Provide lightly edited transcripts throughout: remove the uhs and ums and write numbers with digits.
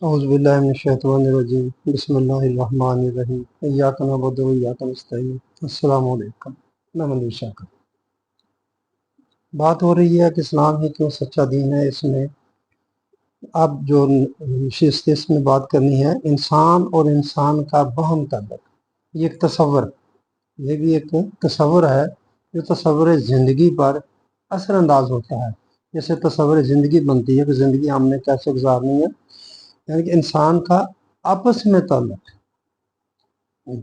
اعوذ باللہ من الشیطان الرجیم بسم اللہ الرحمن الرحیم ایاک نعبد و ایاک نستعین السلام علیکم میں منیر شاکر۔ بات ہو رہی ہے کہ اسلام ہی کیوں سچا دین ہے۔ اس میں اب جو نشست اس میں بات کرنی ہے انسان اور انسان کا باہم تعلق، یہ ایک تصور، یہ بھی ایک تصور ہے جو تصور زندگی پر اثر انداز ہوتا ہے۔ جیسے تصور زندگی بنتی ہے کہ زندگی ہم نے کیسے گزارنی ہے، یعنی کہ انسان کا آپس میں تعلق،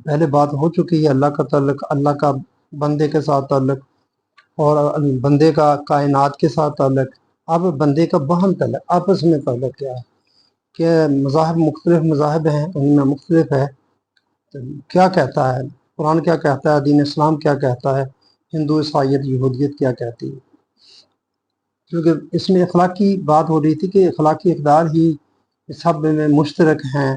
پہلے بات ہو چکی ہے اللہ کا تعلق، اللہ کا بندے کے ساتھ تعلق، اور بندے کا کائنات کے ساتھ تعلق۔ اب بندے کا باہم تعلق، آپس میں تعلق کیا ہے کہ مذاہب، مختلف مذاہب ہیں، ان میں مختلف ہے کیا کہتا ہے قرآن، کیا کہتا ہے دین اسلام، کیا کہتا ہے ہندو، عیسائیت، یہودیت کیا کہتی ہے۔ کیونکہ اس میں اخلاقی بات ہو رہی تھی کہ اخلاقی اقدار ہی سب میں مشترک ہیں،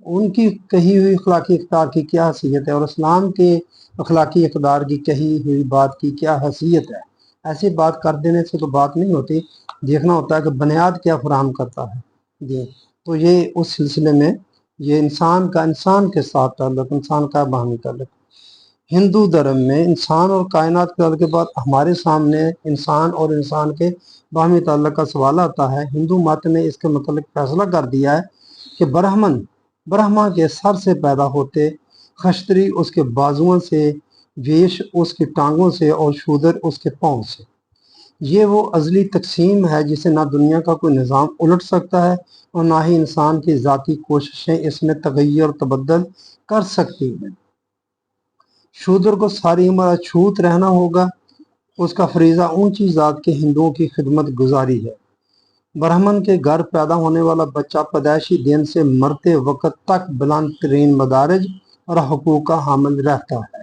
ان کی کہی ہوئی اخلاقی اقدار کی کیا حیثیت ہے اور اسلام کے اخلاقی اقدار کی کہی ہوئی بات کی کیا حیثیت ہے۔ ایسی بات کر دینے سے تو بات نہیں ہوتی، دیکھنا ہوتا ہے کہ بنیاد کیا فراہم کرتا ہے جی۔ تو یہ اس سلسلے میں یہ انسان کا انسان کے ساتھ تعلق، انسان کا باہمی تعلق، ہندو دھرم میں انسان اور کائنات کے تعلق کے بعد ہمارے سامنے انسان اور انسان کے باہمی تعلق کا سوال آتا ہے۔ ہندو مت نے اس کے متعلق فیصلہ کر دیا ہے کہ برہما کے سر سے پیدا ہوتے، خشتری اس کے بازوؤں سے، ویش اس کی ٹانگوں سے اور شودر اس کے پاؤں سے۔ یہ وہ ازلی تقسیم ہے جسے نہ دنیا کا کوئی نظام الٹ سکتا ہے اور نہ ہی انسان کی ذاتی کوششیں اس میں تغیر اور تبدل کر سکتی ہیں۔ شودر کو ساری عمر اچھوت رہنا ہوگا، اس کا فریضہ اونچی ذات کے ہندوؤں کی خدمت گزاری ہے۔ برہمن کے گھر پیدا ہونے والا بچہ پیدائشی دن سے مرتے وقت تک بلند ترین مدارج اور حقوق کا حامل رہتا ہے۔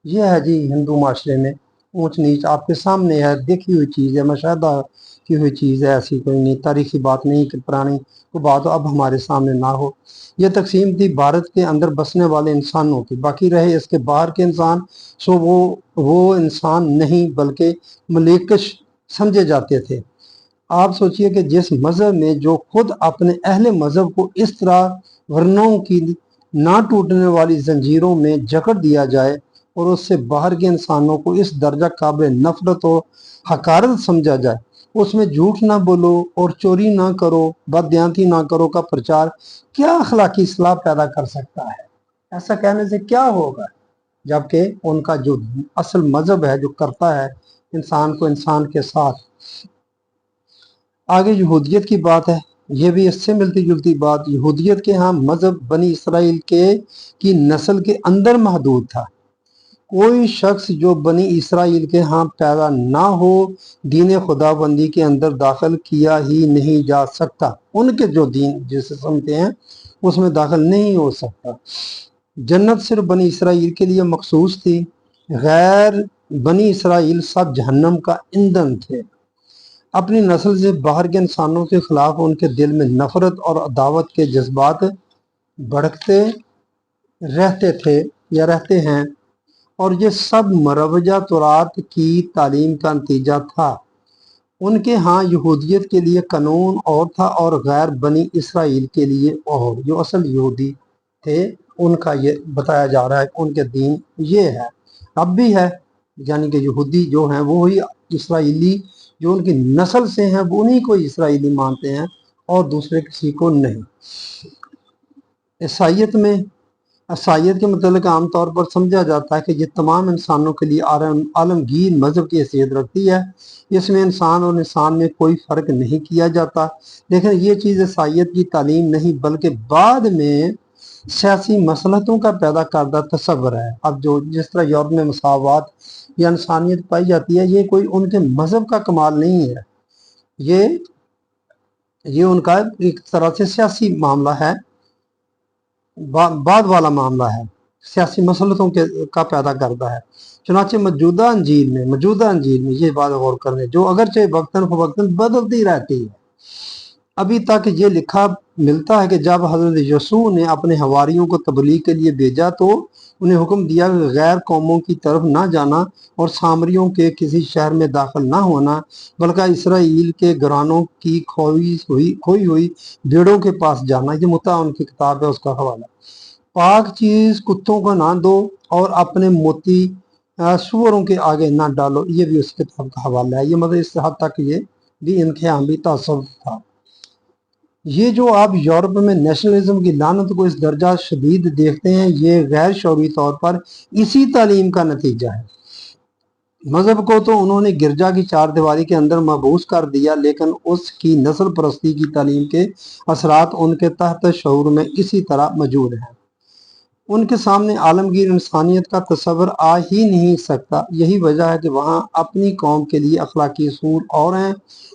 یہ ہے جی ہندو معاشرے میں اونچ نیچ آپ کے سامنے ہے، دیکھی ہوئی چیز ہے، مشاہدہ کی ہوئی چیز ہے، ایسی کوئی نہیں تاریخی بات نہیں کہ پرانی کو بات اب ہمارے سامنے نہ ہو۔ یہ تقسیم تھی بھارت کے اندر بسنے والے انسانوں کی، باقی رہے اس کے باہر کے انسان سو وہ انسان نہیں بلکہ ملیکش سمجھے جاتے تھے۔ آپ سوچئے کہ جس مذہب میں جو خود اپنے اہل مذہب کو اس طرح ورنوں کی نہ ٹوٹنے والی زنجیروں میں جکڑ دیا جائے اور اس سے باہر کے انسانوں کو اس درجہ قابل نفرت و حقارت سمجھا جائے، اس میں جھوٹ نہ بولو اور چوری نہ کرو، بددیانتی نہ کرو کا پرچار کیا اخلاقی اصلاح پیدا کر سکتا ہے؟ ایسا کہنے سے کیا ہوگا، جبکہ ان کا جو اصل مذہب ہے جو کرتا ہے انسان کو انسان کے ساتھ۔ آگے یہودیت کی بات ہے، یہ بھی اس سے ملتی جلتی بات۔ یہودیت کے ہاں مذہب بنی اسرائیل کی نسل کے اندر محدود تھا۔ کوئی شخص جو بنی اسرائیل کے ہاں پیدا نہ ہو دین خدا بندی کے اندر داخل کیا ہی نہیں جا سکتا، ان کے جو دین جسے سمجھتے ہیں اس میں داخل نہیں ہو سکتا۔ جنت صرف بنی اسرائیل کے لیے مخصوص تھی، غیر بنی اسرائیل سب جہنم کا ایندھن تھے۔ اپنی نسل سے باہر کے انسانوں کے خلاف ان کے دل میں نفرت اور عداوت کے جذبات بھڑکتے رہتے تھے یا رہتے ہیں، اور یہ سب مروجہ تورات کی تعلیم کا نتیجہ تھا۔ ان کے ہاں یہودیت کے لیے قانون اور تھا اور غیر بنی اسرائیل کے لیے اور، جو اصل یہودی تھے ان کا یہ بتایا جا رہا ہے کہ ان کے دین یہ ہے، اب بھی ہے، یعنی کہ یہودی جو ہیں وہی اسرائیلی جو ان کی نسل سے ہیں وہ انہی کو اسرائیلی مانتے ہیں اور دوسرے کسی کو نہیں۔ عیسائیت کے متعلق عام طور پر سمجھا جاتا ہے کہ یہ تمام انسانوں کے لیے عالمگیر مذہب کی حیثیت رکھتی ہے، اس میں انسان اور انسان میں کوئی فرق نہیں کیا جاتا۔ لیکن یہ چیز عیسائیت کی تعلیم نہیں بلکہ بعد میں سیاسی مصلحتوں کا پیدا کردہ تصور ہے۔ اب جو جس طرح یورپ میں مساوات یا انسانیت پائی جاتی ہے، یہ کوئی ان کے مذہب کا کمال نہیں ہے، یہ ان کا ایک طرح سے سیاسی معاملہ ہے، بعد والا معاملہ ہے، سیاسی مصلحتوں کا پیدا کرتا ہے۔ چنانچہ موجودہ انجیل میں یہ بات غور کرنے جو اگرچہ وقتاً فوقتاً بدلتی رہتی ہے، ابھی تک یہ لکھا ملتا ہے کہ جب حضرت یسوع نے اپنے حواریوں کو تبلیغ کے لیے بھیجا تو انہیں حکم دیا کہ غیر قوموں کی طرف نہ جانا اور سامریوں کے کسی شہر میں داخل نہ ہونا، بلکہ اسرائیل کے گھرانوں کی کھوئی ہوئی بھیڑوں کے پاس جانا۔ یہ متا ان کی کتاب ہے، اس کا حوالہ۔ پاک چیز کتوں کو نہ دو اور اپنے موتی سوروں کے آگے نہ ڈالو، یہ بھی اس کتاب کا حوالہ ہے۔ یہ مطلب اس حد تک یہ بھی ان کے یہاں بھی تصوف تھا۔ یہ جو آپ یورپ میں نیشنلزم کی لعنت کو اس درجہ شدید دیکھتے ہیں، یہ غیر شعوری طور پر اسی تعلیم کا نتیجہ ہے۔ مذہب کو تو انہوں نے گرجا کی چار دیواری کے اندر محبوس کر دیا، لیکن اس کی نسل پرستی کی تعلیم کے اثرات ان کے تحت شعور میں اسی طرح موجود ہیں۔ ان کے سامنے عالمگیر انسانیت کا تصور آ ہی نہیں سکتا۔ یہی وجہ ہے کہ وہاں اپنی قوم کے لیے اخلاقی اصول اور ہیں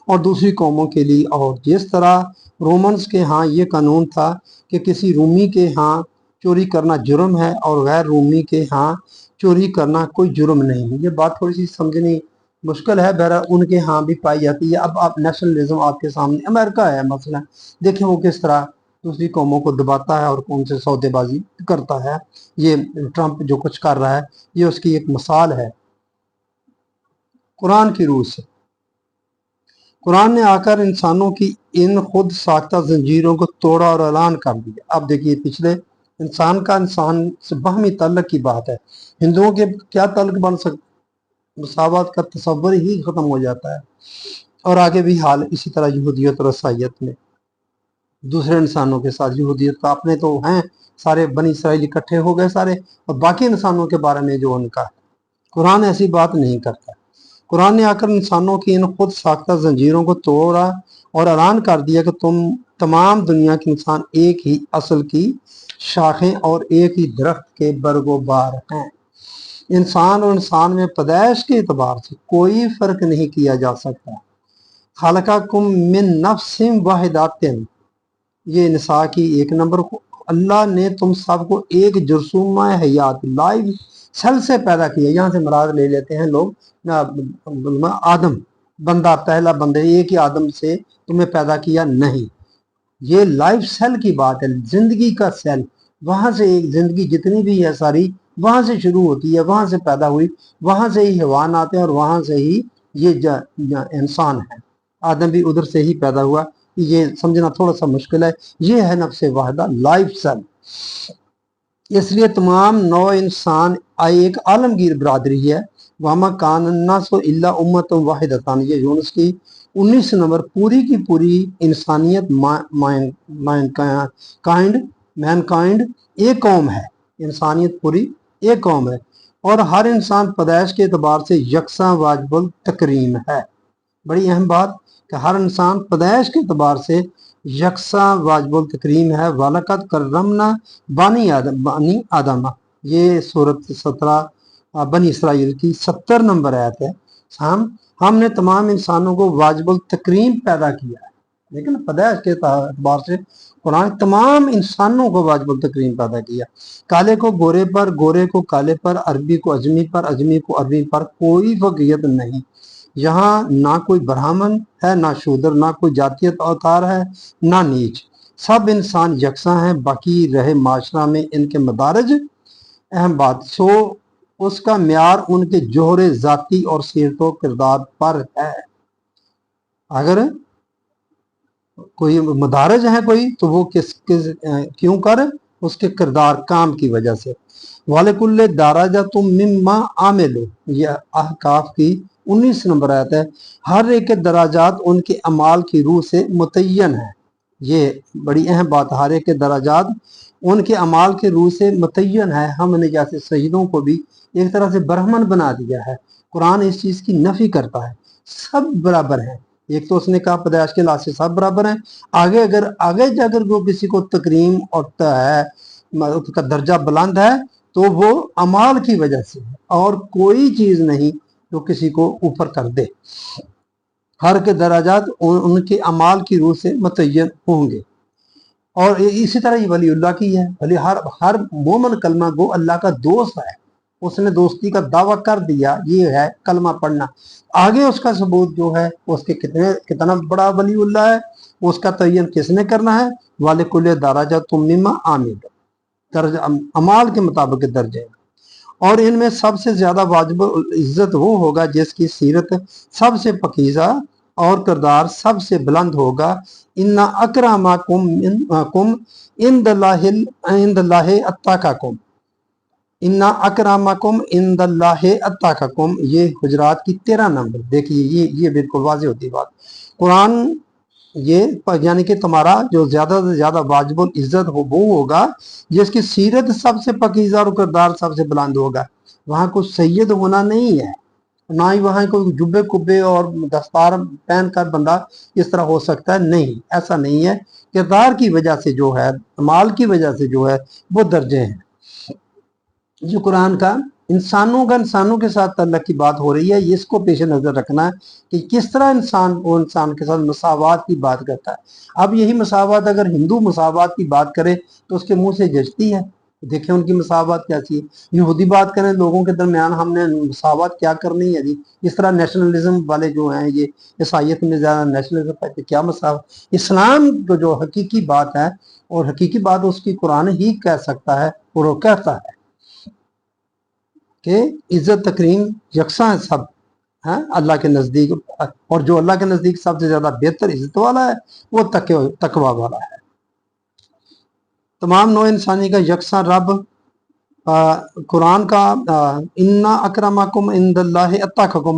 اور دوسری قوموں کے لیے اور۔ جس طرح رومنز کے ہاں یہ قانون تھا کہ کسی رومی کے ہاں چوری کرنا جرم ہے اور غیر رومی کے ہاں چوری کرنا کوئی جرم نہیں۔ یہ بات تھوڑی سی سمجھنی مشکل ہے، بہرحال ان کے ہاں بھی پائی جاتی ہے۔ اب آپ نیشنلزم آپ کے سامنے امریکہ ہے مثلا، دیکھیں وہ کس طرح دوسری قوموں کو دباتا ہے اور کون سے سودے بازی کرتا ہے۔ یہ ٹرمپ جو کچھ کر رہا ہے یہ اس کی ایک مثال ہے۔ قرآن کی روح سے قرآن نے آ کر انسانوں کی ان خود ساختہ زنجیروں کو توڑا اور اعلان کر دیا۔ اب دیکھیے پچھلے انسان کا انسان سے باہمی تعلق کی بات ہے، ہندوؤں کے کیا تعلق بن سکتا، مساوات کا تصور ہی ختم ہو جاتا ہے۔ اور آگے بھی حال اسی طرح یہودیت اور عیسائیت میں دوسرے انسانوں کے ساتھ۔ یہودیت کا اپنے تو ہیں سارے بنی اسرائیل اکٹھے ہو گئے سارے، اور باقی انسانوں کے بارے میں جو ان کا ہے، قرآن ایسی بات نہیں کرتا۔ قرآن نے آ کر انسانوں کی ان خود ساختہ زنجیروں کو توڑا اور اعلان کر دیا کہ تم تمام دنیا کے انسان ایک ہی اصل کی شاخیں اور ایک ہی درخت کے برگ و بار ہیں۔ انسان اور انسان میں پیدائش کے اعتبار سے کوئی فرق نہیں کیا جا سکتا۔ خلقکم من نفس واحدۃ، یہ نساء کی 1 نمبر کو، اللہ نے تم سب کو ایک جرثومہ حیات لائف سیل سے پیدا کیا۔ یہاں سے مراد لے لیتے ہیں لوگ آدم، بندہ پہلا بندہ، ایک ہی آدم سے تمہیں پیدا کیا نہیں، یہ لائف سیل کی بات ہے، زندگی کا سیل۔ وہاں سے ایک زندگی جتنی بھی ہے ساری وہاں سے شروع ہوتی ہے، وہاں سے پیدا ہوئی، وہاں سے ہی حیوان آتے ہیں اور وہاں سے ہی یہ انسان ہے۔ آدم بھی ادھر سے ہی پیدا ہوا، یہ سمجھنا تھوڑا سا مشکل ہے۔ یہ ہے نفس واحدہ، لائف سیل۔ اس لیے تمام نو انسان ایک عالمگیر برادری ہے۔ وَمَا كَانَ النَّاسُ إِلَّا أُمَّةً وَاحِدَةً، یہ یونس کی 19 نمبر۔ پوری کی پوری انسانیت مین کائنڈ ایک قوم ہے، انسانیت پوری ایک قوم ہے، اور ہر انسان پیدائش کے اعتبار سے یکساں واجب التکریم ہے۔ بڑی اہم بات کہ ہر انسان پیدائش کے اعتبار سے یکساں واجب التکریم ہے۔ وَلَقَدْ كَرَّمْنَا بَنِي آدم، یہ سورۃ 17 بنی اسرائیل کی 70 نمبر آیت ہے۔ ہم نے تمام انسانوں کو واجب التکریم پیدا کیا ہے، لیکن پیدائش کے اعتبار سے قرآن تمام انسانوں کو واجب التکریم پیدا کیا۔ کالے کو گورے پر، گورے کو کالے پر، عربی کو اجمی پر، اجمی کو عربی پر، کوئی فقیت نہیں۔ یہاں نہ کوئی برہمن ہے، نہ شودر، نہ کوئی جاتیت اوتار ہے، نہ نیچ، سب انسان یکساں ہیں۔ باقی رہے معاشرہ میں ان کے مدارج، اہم بات سو اس کا معیار ان کے جوہر ذاتی اور سیرت و کردار پر ہے۔ اگر کوئی مدارج ہے کوئی تو وہ کیوں کر اس کے کردار کام کی وجہ سے۔ وَلِكُلِّ دَرَجَةٌ مِّمَّا عَمِلُوا، یہ احقاف کی 19 نمبر آیت ہے۔ ہر ایک کے دراجات ان کے اعمال کی روح سے متعین ہے۔ یہ بڑی اہم بات، ہر ایک کے دراجات ان کے اعمال کے روح سے متعین ہے۔ ہم نے جیسے شہیدوں کو بھی ایک طرح سے برہمن بنا دیا ہے، قرآن اس چیز کی نفی کرتا ہے، سب برابر ہیں۔ ایک تو اس نے کہا پیدائش کے لحاظ سے سب برابر ہیں، آگے جا کر وہ کسی کو تکریم ہوتا ہے، اس کا درجہ بلند ہے تو وہ اعمال کی وجہ سے ہے، اور کوئی چیز نہیں جو کسی کو اوپر کر دے۔ ہر کے درجات ان کے اعمال کی روح سے متعین ہوں گے۔ اور اسی طرح یہ ولی اللہ کی ہے، ولی ہر مومن کلمہ گو اللہ کا دوست ہے، اس نے دوستی کا دعویٰ کر دیا، یہ ہے کلمہ پڑھنا۔ آگے اس کا ثبوت جو ہے اس کے کتنا بڑا ولی اللہ ہے اس کا تعین کس نے کرنا ہے؟ وَلِكُلِّ دَرَجَةٌ مِّمَّا عَمِلَ، درجہ اعمال کے مطابق درجے۔ اور ان میں سب سے زیادہ واجب عزت وہ ہوگا جس کی سیرت سب سے پکیزہ اور کردار سب سے بلند ہوگا۔ اِنَّ أَكْرَمَكُمْ عِندَ اللَّهِ أَتْقَاكُمْ، اِنَّ أَكْرَمَكُمْ عِندَ اللَّهِ أَتْقَاكُمْ، یہ حجرات کی 13 نمبر۔ دیکھیے یہ بالکل واضح ہوتی بات۔ قرآن یہ یعنی کہ تمہارا جو زیادہ سے زیادہ واجب العزت ہو وہ ہوگا جس کی سیرت سب سے پکیزہ اور کردار سب سے بلند ہوگا۔ وہاں کوئی سید ہونا نہیں ہے، نہ ہی وہاں کوئی جبے کبے اور دستار پہن کر بندہ اس طرح ہو سکتا ہے، نہیں، ایسا نہیں ہے۔ کردار کی وجہ سے جو ہے، مال کی وجہ سے جو ہے وہ درجے ہیں۔ جو قرآن کا انسانوں کے ساتھ تعلق کی بات ہو رہی ہے، اس کو پیش نظر رکھنا ہے کہ کس طرح انسان کے ساتھ مساوات کی بات کرتا ہے۔ اب یہی مساوات اگر ہندو مساوات کی بات کرے تو اس کے منہ سے جچتی ہے۔ دیکھیں ان کی مساوات کیسی ہے۔ یہودی بات کریں لوگوں کے درمیان ہم نے مساوات کیا کرنی ہے جی، اس طرح نیشنلزم والے جو ہیں یہ عیسائیت میں زیادہ نیشنلزم ہے، کیا مساوات۔ اسلام کو جو حقیقی بات ہے اور حقیقی بات اس کی قرآن ہی کہہ سکتا ہے، اور وہ کہتا ہے کہ عزت تکریم یکساں ہے سب اللہ کے نزدیک، اور جو اللہ کے نزدیک سب سے زیادہ بہتر عزت والا ہے وہ تقوی والا ہے۔ تمام نوع انسانی کا یکساں رب قرآن کا اِنَّ أَكْرَمَكُمْ عِندَ اللَّهِ أَتْقَاكُمْ،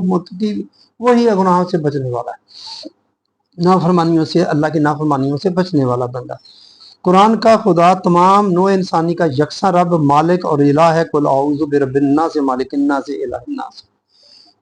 متقی وہی ہے گناہوں سے بچنے والا ہے، نافرمانیوں سے، اللہ کی نافرمانیوں سے بچنے والا بندہ۔ قرآن کا خدا تمام نوع انسانی کا یکساں رب، مالک اور الہ ہے۔ قُلْ أَعُوذُ بِرَبِّ النَّاسِ مَالِكِ النَّاسِ إِلَٰهِ النَّاسِ۔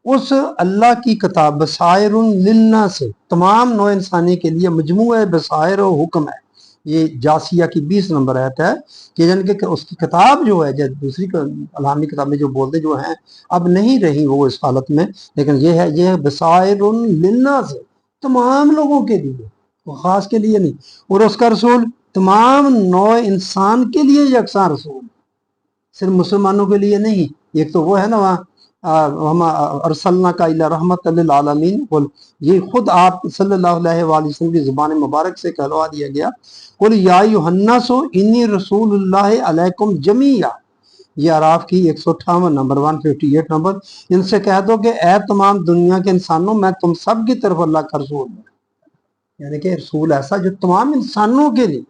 اس اللہ کی کتاب بصائر للناس تمام نوع انسانی کے لیے مجموعہ بصائر و حکم ہے۔ یہ جاسیہ کی 20 نمبر آیت ہے کہ یعنی کہ اس کی کتاب جو ہے، جو دوسری عالمی کتابیں جو بولتے جو ہیں اب نہیں رہی وہ اس حالت میں، لیکن یہ ہے بصائر للناس، تمام لوگوں کے لیے، وہ خاص کے لیے نہیں۔ اور اس کا رسول تمام نوع انسان کے لیے یکساں رسول، صرف مسلمانوں کے لیے نہیں۔ ایک تو وہ ہے نا وہاں ارسلناک الی رحمت للعالمین، یہ خود آپ صلی اللہ علیہ وآلہ وسلم کی زبان مبارک سے کہلوا دیا گیا، قل یا ایھا الناس انی رسول اللہ علیکم جمیعا، یہ اعراف کی 158 نمبر 158 نمبر۔ ان سے کہہ دو کہ اے تمام دنیا کے انسانوں میں تم سب کی طرف اللہ کا رسول ہوں، یعنی کہ رسول ایسا جو تمام انسانوں کے لیے۔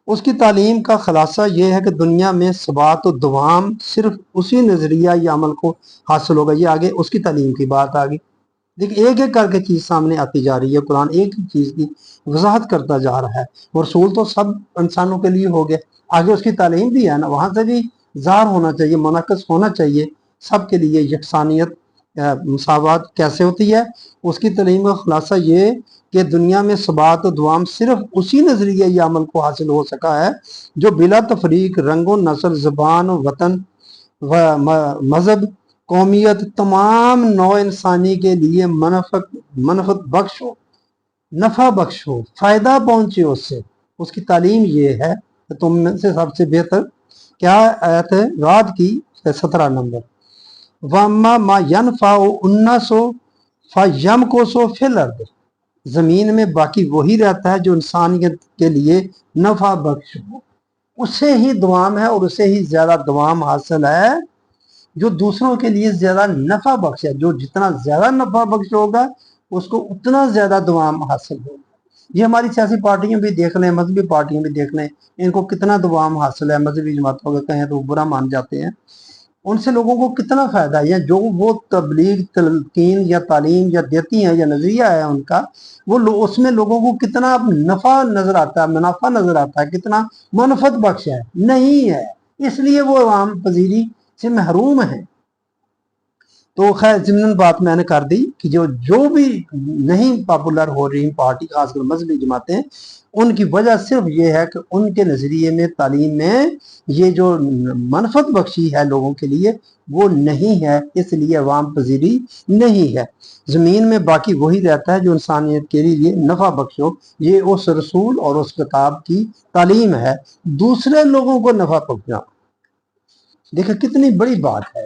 اس کی تعلیم کا خلاصہ یہ ہے کہ دنیا میں ثبات و دوام صرف اسی نظریہ یا عمل کو حاصل ہوگا۔ یہ آگے اس کی تعلیم کی بات آگئی، دیکھ ایک ایک کر کے چیز سامنے آتی جا رہی ہے، قرآن ایک ایک چیز کی وضاحت کرتا جا رہا ہے۔ اور رسول تو سب انسانوں کے لیے ہو گیا، آگے اس کی تعلیم بھی ہے نا، وہاں سے بھی ظاہر ہونا چاہیے، منعکس ہونا چاہیے سب کے لیے یکسانیت، مساوات کیسے ہوتی ہے۔ اس کی تعلیم کا خلاصہ یہ کہ دنیا میں ثبات و دوام صرف اسی نظریہ یا عمل کو حاصل ہو سکا ہے جو بلا تفریق رنگ و نسل، زبان و وطن و مذہب، قومیت، تمام نوع انسانی کے لیے منفعت بخش ہو، نفع بخش ہو، فائدہ پہنچے اس سے۔ اس کی تعلیم یہ ہے کہ تم میں سے سب سے بہتر کیا آیت ہے رعد کی 17 نمبر، وَأَمَّا مَا يَنْفَعُ النَّاسَ فَيَمْكُثُ فِي الْأَرْضِ، زمین میں باقی وہی رہتا ہے جو انسانیت کے لیے نفع بخش ہو، اسے ہی دوام ہے، اور اسے ہی زیادہ دوام حاصل ہے جو دوسروں کے لیے زیادہ نفع بخش ہے۔ جو جتنا زیادہ نفع بخش ہوگا اس کو اتنا زیادہ دوام حاصل ہوگا۔ یہ ہماری سیاسی پارٹیاں بھی دیکھ لیں، مذہبی پارٹیاں بھی دیکھ لیں، ان کو کتنا دوام حاصل ہے۔ مذہبی جماعتوں کا کہیں تو برا مان جاتے ہیں، ان سے لوگوں کو کتنا فائدہ ہے، یا جو وہ تبلیغ، تلقین یا تعلیم یا دیتی ہیں یا نظریہ ہے ان کا، وہ اس میں لوگوں کو کتنا نفع نظر آتا ہے، منافع نظر آتا ہے، کتنا منفعت بخش ہے، نہیں ہے، اس لیے وہ عوام پذیری سے محروم ہیں۔ تو خیر ضمن بات میں نے کر دی کہ جو بھی نہیں پاپولر ہو رہی پارٹی، خاص کر مذہبی جماعتیں، ان کی وجہ صرف یہ ہے کہ ان کے نظریے میں، تعلیم میں یہ جو منفعت بخشی ہے لوگوں کے لیے وہ نہیں ہے، اس لیے عوام پذیری نہیں ہے۔ زمین میں باقی وہی رہتا ہے جو انسانیت کے لیے نفع بخش ہو، یہ اس رسول اور اس کتاب کی تعلیم ہے، دوسرے لوگوں کو نفع پہنچانا۔ دیکھیں کتنی بڑی بات ہے۔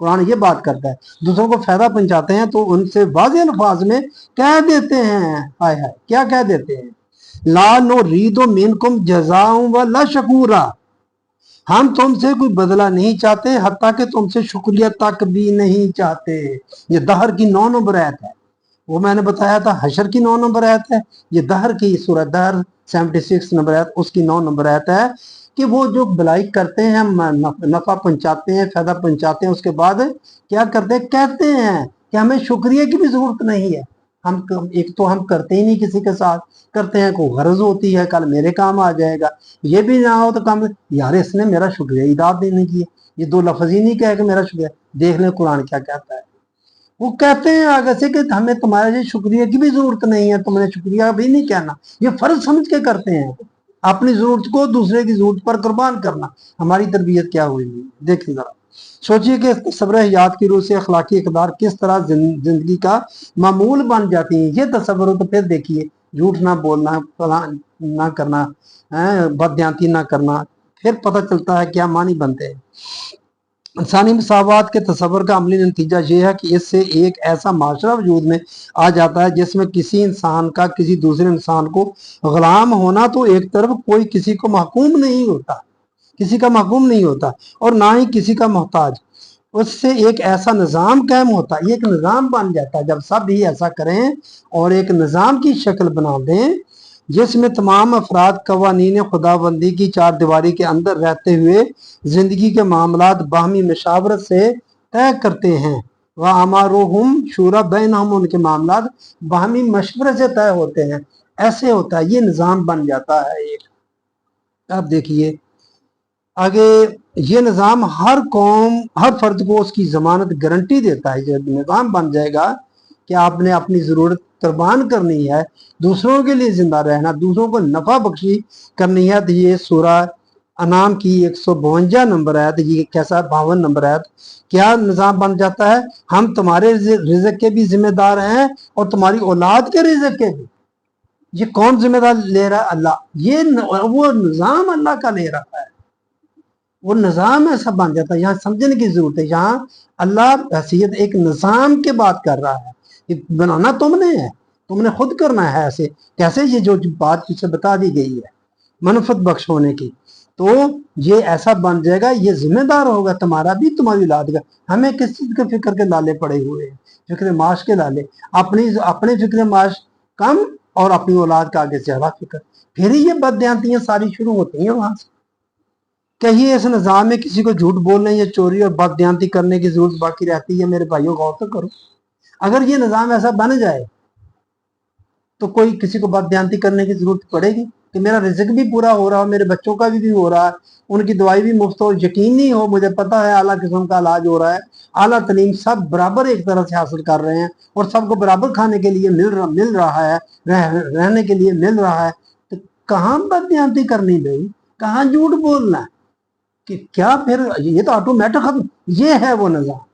قرآن یہ بات کرتا ہے، دوسروں کو فائدہ پہنچاتے ہیں تو ان سے واضح الفاظ میں کہہ دیتے ہیں، ہائے ہائے کیا کہہ دیتے ہیں، لا نرید منکم جزاء ولا شکورا، ہم تم سے کوئی بدلہ نہیں چاہتے، حتیٰ کہ تم سے شکریہ تک بھی نہیں چاہتے۔ یہ دہر کی 9 نمبر آیت ہے، وہ میں نے بتایا تھا حشر کی 9 نمبر آیت ہے، یہ دہر کی سورہ دہر 76 نمبر آیت اس کی 9 نمبر آیت ہے کہ وہ جو بلائی کرتے ہیں، نفع پہنچاتے ہیں، فائدہ پہنچاتے ہیں، اس کے بعد کیا کرتے ہیں، کہتے ہیں کہ ہمیں شکریہ کی بھی ضرورت نہیں ہے، ہم ایک تو ہم کرتے ہی نہیں کسی کے ساتھ، کرتے ہیں کوئی غرض ہوتی ہے کل میرے کام آ جائے گا، یہ بھی نہ ہو تو کم یار اس نے میرا شکریہ ادا نہیں کیا، یہ 2 لفظ ہی نہیں کہے کہ میرا شکریہ۔ دیکھ لیں قرآن کیا کہتا ہے، وہ کہتے ہیں آگے سے کہ ہمیں تمہارے شکریہ کی بھی ضرورت نہیں ہے، تم نے شکریہ بھی نہیں کہنا، یہ فرض سمجھ کے کرتے ہیں، اپنی ضرورت کو دوسرے کی ضرورت پر قربان کرنا۔ ہماری تربیت کیا ہوئی ہے دیکھیں ذرا، سوچئے کہ صبر حیات کی روح سے اخلاقی اقدار کس طرح زندگی کا معمول بن جاتی ہیں۔ یہ تصور ہو تو پھر دیکھیے، جھوٹ نہ بولنا، نہ کرنا، بددیانتی نہ کرنا، پھر پتہ چلتا ہے کیا معنی بنتے ہیں۔ انسانی مساوات کے تصور کا عملی نتیجہ یہ ہے کہ اس سے ایک ایسا معاشرہ وجود میں آ جاتا ہے جس میں کسی انسان کا کسی دوسرے انسان کو غلام ہونا تو ایک طرف، کوئی کسی کو محکوم نہیں ہوتا، کسی کا محکوم نہیں ہوتا، اور نہ ہی کسی کا محتاج، اس سے ایک ایسا نظام قائم ہوتا ہے، یہ ایک نظام بن جاتا ہے جب سب ہی ایسا کریں اور ایک نظام کی شکل بنا دیں جس میں تمام افراد قوانین خداوندی کی 4 دیواری کے اندر رہتے ہوئے زندگی کے معاملات باہمی مشاورت سے طے کرتے ہیں، وَأَمْرُهُمْ شُورَىٰ بَيْنَهُمْ، ان کے معاملات باہمی مشورے سے طے ہوتے ہیں، ایسے ہوتا ہے، یہ نظام بن جاتا ہے ایک۔ اب دیکھیے آگے، یہ نظام ہر قوم، ہر فرد کو اس کی ضمانت گارنٹی دیتا ہے، یہ نظام بن جائے گا کہ آپ نے اپنی ضرورت قربان کرنی ہے، دوسروں کے لیے زندہ رہنا، دوسروں کو نفع بخشی کرنی ہے، تو یہ سورہ انعام کی 152 نمبر آیت، یہ کیسا 52 نمبر آیت، کیا نظام بن جاتا ہے، ہم تمہارے رزق کے بھی ذمہ دار ہیں اور تمہاری اولاد کے رزق کے بھی۔ یہ کون ذمہ دار لے رہا ہے؟ اللہ، یہ وہ نظام اللہ کا لے رہا ہے، وہ نظام ایسا بن جاتا ہے۔ یہاں سمجھنے کی ضرورت ہے، یہاں اللہ حیثیت ایک نظام کے بات کر رہا ہے، یہ بنانا تم نے ہے، تم نے خود کرنا ہے۔ ایسے کیسے؟ یہ جو بات پیچھے بتا دی گئی ہے منفعت بخش ہونے کی، تو یہ ایسا بن جائے گا، یہ ذمہ دار ہوگا تمہارا بھی، تمہاری اولاد کا۔ ہمیں کس چیز کے فکر کے لالے پڑے ہوئے ہیں؟ فکر معاش کے لالے، اپنے فکر معاش کم اور اپنی اولاد کا آگے زیادہ فکر، پھر ہی یہ بددیانتیاں ساری شروع ہوتی ہیں وہاں سے۔ کہیں اس نظام میں کسی کو جھوٹ بولنے یا چوری اور بددیانتی کرنے کی ضرورت باقی رہتی ہے؟ میرے بھائیوں غور تو کرو، اگر یہ نظام ایسا بن جائے تو کوئی کسی کو بددیانتی کرنے کی ضرورت پڑے گی کہ میرا رزق بھی پورا ہو رہا ہو، میرے بچوں کا بھی ہو رہا ہے، ان کی دوائی بھی مفت ہو، یقین نہیں ہو، مجھے پتا ہے اعلیٰ قسم کا علاج ہو رہا ہے، اعلیٰ تعلیم سب برابر ایک طرح سے حاصل کر رہے ہیں اور سب کو برابر کھانے کے لیے مل رہا ہے، رہنے کے لیے مل رہا ہے، تو کہاں بددیانتی کرنی بھائی، کہاں جھوٹ بولنا ہے؟ کہ کیا پھر یہ تو آٹومیٹک ختم؟ یہ ہے وہ نظام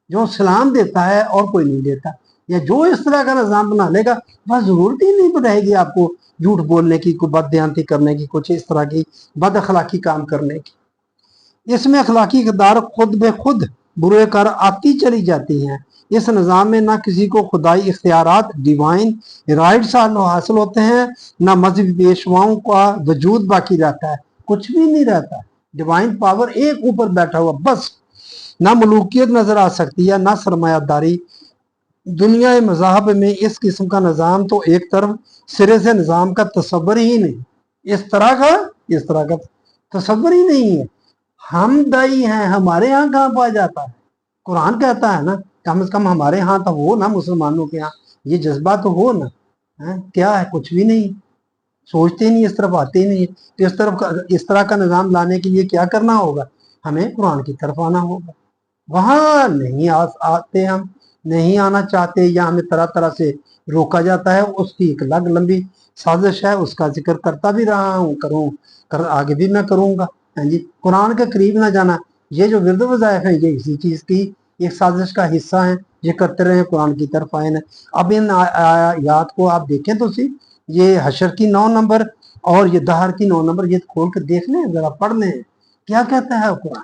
جو اسلام دیتا ہے اور کوئی نہیں دیتا، یا جو اس طرح کا نظام بنا لے گا بس ضرورت ہی نہیں رہے گی آپ کو جھوٹ بولنے کی، کوئی بددیانتی کرنے کی، کچھ اس طرح کی بد اخلاقی کام کرنے کی۔ اس میں اخلاقی اقدار خود بے خود برے کار آتی چلی جاتی ہیں۔ اس نظام میں نہ کسی کو خدائی اختیارات، ڈیوائن رائٹس حاصل ہوتے ہیں، نہ مذہبی پیشواؤں کا وجود باقی رہتا ہے، کچھ بھی نہیں رہتا، ڈیوائن پاور ایک اوپر بیٹھا ہوا بس، نہ ملوکیت نظر آ سکتی ہے، نہ سرمایہ داری۔ دنیا مذاہب میں اس قسم کا نظام تو ایک طرف سرے سے نظام کا تصور ہی نہیں، اس طرح کا تصور ہی نہیں ہے۔ ہم دائی ہیں، ہمارے ہاں کہاں پا جاتا ہے؟ قرآن کہتا ہے نا کم از کم ہمارے ہاں تو ہو نا، مسلمانوں کے ہاں یہ جذبہ تو ہو نا، کیا ہے؟ کچھ بھی نہیں، سوچتے نہیں، اس طرف آتے نہیں۔ اس طرح کا نظام لانے کے لیے کیا کرنا ہوگا؟ ہمیں قرآن کی طرف آنا ہوگا، وہاں نہیں آتے، ہم نہیں آنا چاہتے، یا ہمیں طرح طرح سے روکا جاتا ہے۔ اس کی ایک الگ لمبی سازش ہے، اس کا ذکر کرتا بھی رہا ہوں، آگے بھی میں کروں گا۔ جی، قرآن کے قریب نہ جانا، یہ جو ورد وظائف ہیں یہ اسی چیز کی ایک سازش کا حصہ ہیں، یہ کرتے رہے قرآن کی طرف آئے نا۔ اب ان آیات کو آپ دیکھیں تو یہ حشر کی 9 نمبر اور یہ دہر کی 9 نمبر، یہ کھول کے دیکھ لیں، ذرا پڑھ لیں کیا کہتا ہے قرآن،